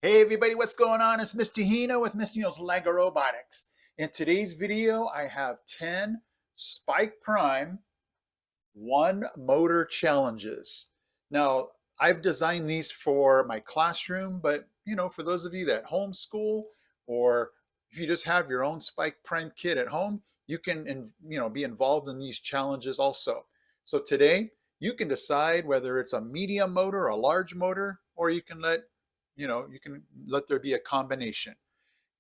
Hey everybody, what's going on? It's Mr. Hino with Mr. Hino's LEGORobotics. In today's video, I have 10 Spike Prime one motor challenges. Now, I've designed these for my classroom, but for those of you that homeschool or if you just have your own Spike Prime kit at home, you can be involved in these challenges also. So today, you can decide whether it's a medium motor, a large motor, or you can let there be a combination.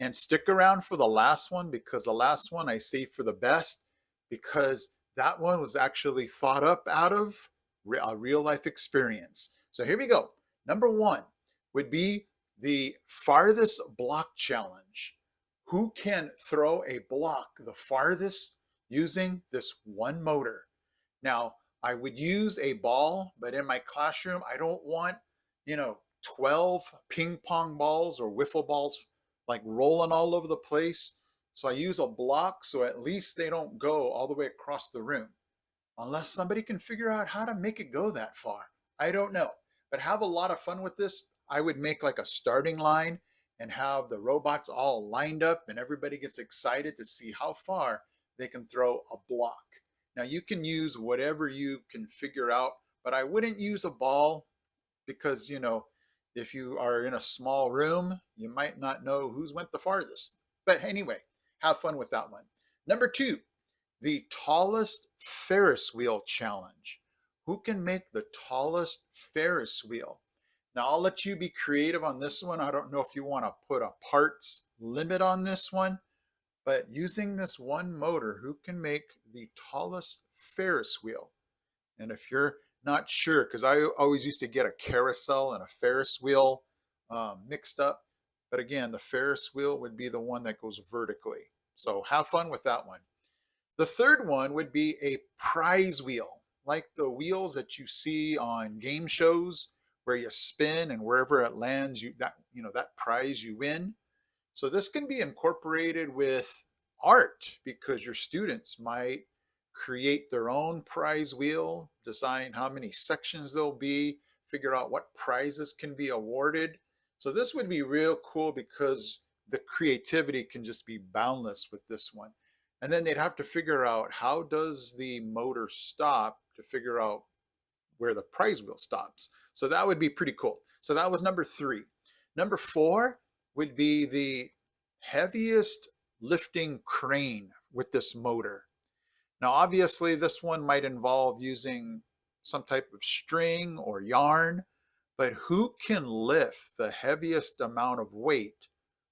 And stick around for the last one because the last one I saved for the best because that one was actually thought up out of a real life experience. So here we go. Number one would be the farthest block challenge. Who can throw a block the farthest using this one motor? Now, I would use a ball, but in my classroom, I don't want, 12 ping pong balls or wiffle balls like rolling all over the place. So I use a block so at least they don't go all the way across the room. Unless somebody can figure out how to make it go that far. I don't know. But have a lot of fun with this. I would make like a starting line and have the robots all lined up and everybody gets excited to see how far they can throw a block. Now you can use whatever you can figure out, but I wouldn't use a ball because, if you are in a small room, you might not know who's went the farthest. But anyway, have fun with that one. Number two, the tallest Ferris wheel challenge. Who can make the tallest Ferris wheel? Now, I'll let you be creative on this one. I don't know if you want to put a parts limit on this one, but using this one motor, who can make the tallest Ferris wheel? And if you're not sure, because I always used to get a carousel and a Ferris wheel mixed up. But again, the Ferris wheel would be the one that goes vertically. So have fun with that one. The third one would be a prize wheel, like the wheels that you see on game shows where you spin and wherever it lands, that prize you win. So this can be incorporated with art because your students might create their own prize wheel, design how many sections there'll be, figure out what prizes can be awarded. So this would be real cool because the creativity can just be boundless with this one. And then they'd have to figure out how does the motor stop to figure out where the prize wheel stops. So that would be pretty cool. So that was number three. Number four would be the heaviest lifting crane with this motor. Now, obviously, this one might involve using some type of string or yarn, but who can lift the heaviest amount of weight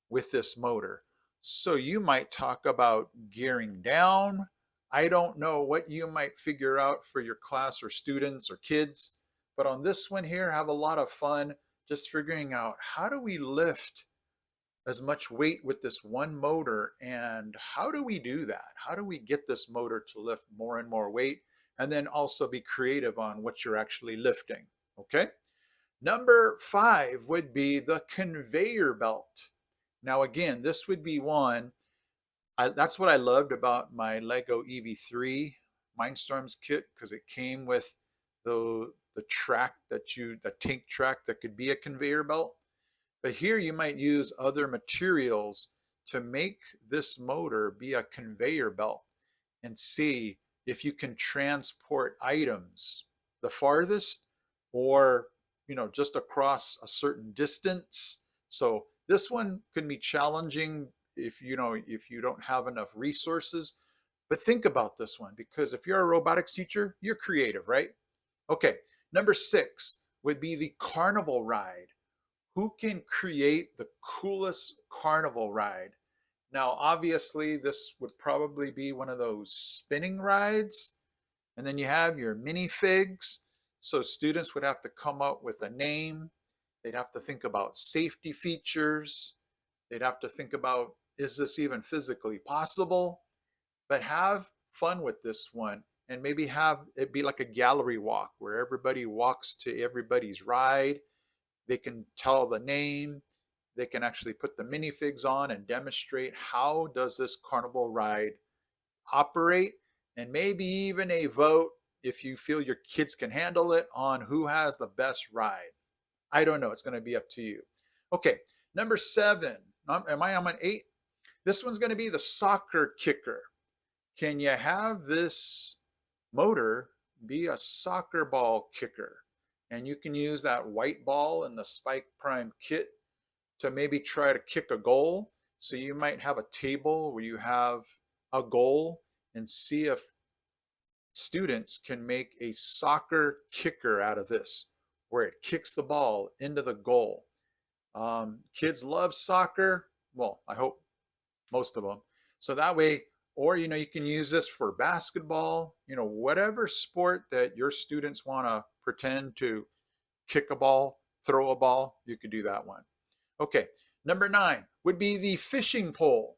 with this motor? So you might talk about gearing down. I don't know what you might figure out for your class or students or kids, but on this one here, have a lot of fun just figuring out how do we lift as much weight with this one motor, and how do we do that? How do we get this motor to lift more and more weight, and then also be creative on what you're actually lifting? Okay. Number five would be the conveyor belt. Now again, this would be one that's what I loved about my Lego EV3 Mindstorms kit, because it came with the track the tank track that could be a conveyor belt. But here you might use other materials to make this motor be a conveyor belt and see if you can transport items the farthest or just across a certain distance. So this one can be challenging if you don't have enough resources. But think about this one, because if you're a robotics teacher, you're creative, right? Okay, number six would be the carnival ride. Who can create the coolest carnival ride? Now, obviously, this would probably be one of those spinning rides. And then you have your minifigs. So students would have to come up with a name. They'd have to think about safety features. They'd have to think about, is this even physically possible? But have fun with this one and maybe have it be like a gallery walk where everybody walks to everybody's ride. They can tell the name. They can actually put the minifigs on and demonstrate how does this carnival ride operate, and maybe even a vote if you feel your kids can handle it on who has the best ride. I don't know. It's going to be up to you. Okay, number 7. Am I on 8? This one's going to be the soccer kicker. Can you have this motor be a soccer ball kicker? And you can use that white ball in the Spike Prime kit to maybe try to kick a goal. So you might have a table where you have a goal and see if students can make a soccer kicker out of this, where it kicks the ball into the goal. Kids love soccer. Well, I hope most of them. So that way, or you can use this for basketball, whatever sport that your students want to pretend to kick a ball, throw a ball, you could do that one. Okay, number 9 would be the fishing pole.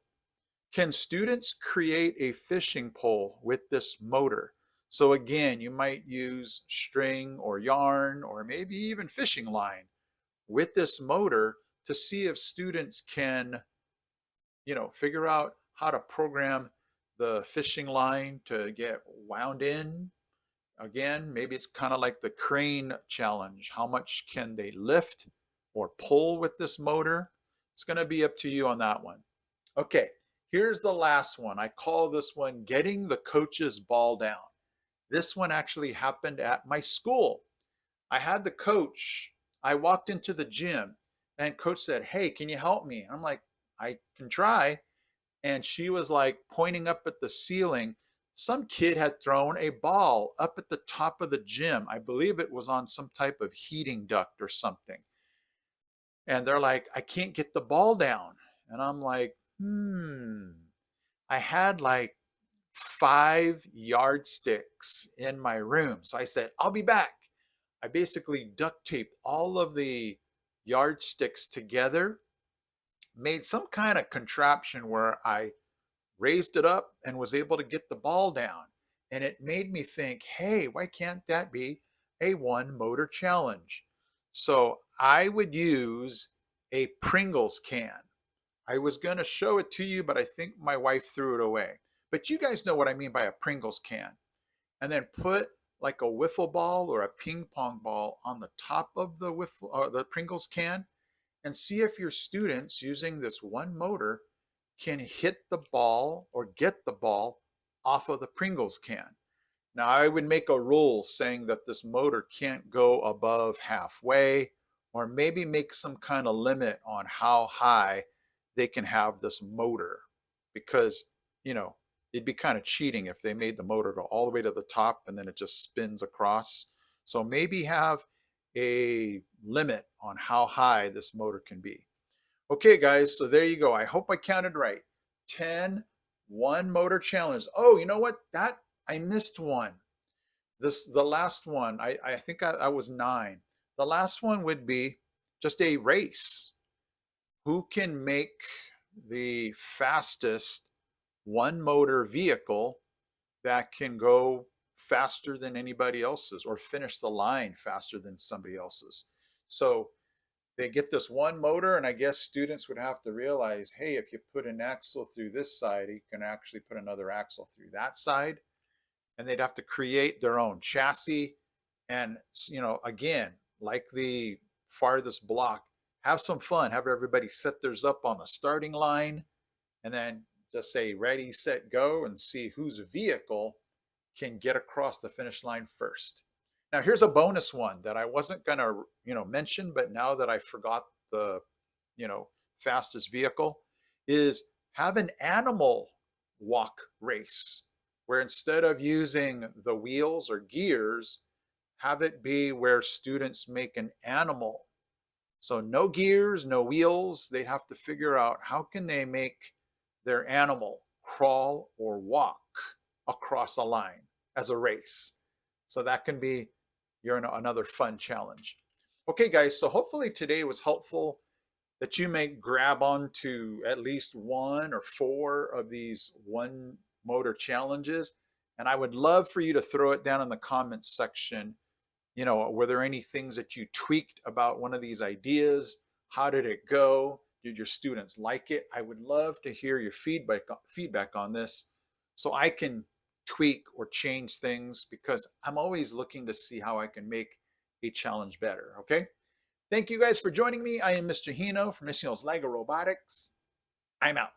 Can students create a fishing pole with this motor? So again, you might use string or yarn or maybe even fishing line with this motor to see if students can, figure out how to program the fishing line to get wound in. Again, maybe it's kind of like the crane challenge. How much can they lift or pull with this motor? It's going to be up to you on that one. Okay, here's the last one. I call this one getting the coach's ball down. This one actually happened at my school. I had the coach, I walked into the gym and coach said, "Hey, can you help me?" I'm like, "I can try." And she was like pointing up at the ceiling. Some kid had thrown a ball up at the top of the gym. I believe it was on some type of heating duct or something. And they're like, "I can't get the ball down." And I'm like, I had like 5 yardsticks in my room. So I said, "I'll be back." I basically duct taped all of the yardsticks together, made some kind of contraption where I raised it up and was able to get the ball down. And it made me think, hey, why can't that be a one motor challenge? So I would use a Pringles can. I was going to show it to you, but I think my wife threw it away. But you guys know what I mean by a Pringles can. And then put like a wiffle ball or a ping pong ball on the top of the the Pringles can, and see if your students using this one motor can hit the ball or get the ball off of the Pringles can. Now, I would make a rule saying that this motor can't go above halfway, or maybe make some kind of limit on how high they can have this motor, because, it'd be kind of cheating if they made the motor go all the way to the top and then it just spins across. So maybe have a limit on how high this motor can be. Okay, guys, so there you go. I hope I counted right. 10 one motor challenge. Oh, you know what? I missed one. The last one, I think I was 9. The last one would be just a race. Who can make the fastest one motor vehicle that can go faster than anybody else's or finish the line faster than somebody else's? So they get this one motor, and I guess students would have to realize, hey, if you put an axle through this side, you can actually put another axle through that side. And they'd have to create their own chassis. And, again, like the farthest block, have some fun. Have everybody set theirs up on the starting line, and then just say ready, set, go, and see whose vehicle can get across the finish line first. Now, here's a bonus one that I wasn't going to, mention, but now that I forgot the, fastest vehicle, is have an animal walk race, where instead of using the wheels or gears, have it be where students make an animal. So no gears, no wheels. They have to figure out how can they make their animal crawl or walk across a line as a race. So that can be another fun challenge. Okay, guys, so hopefully today was helpful, that you may grab onto at least 1 or 4 of these one motor challenges. And I would love for you to throw it down in the comments section. Were there any things that you tweaked about one of these ideas? How did it go? Did your students like it? I would love to hear your feedback on this, so I can tweak or change things, because I'm always looking to see how I can make a challenge better. Okay. Thank you guys for joining me. I am Mr. Hino from Mr. Hino's LEGO Robotics. I'm out.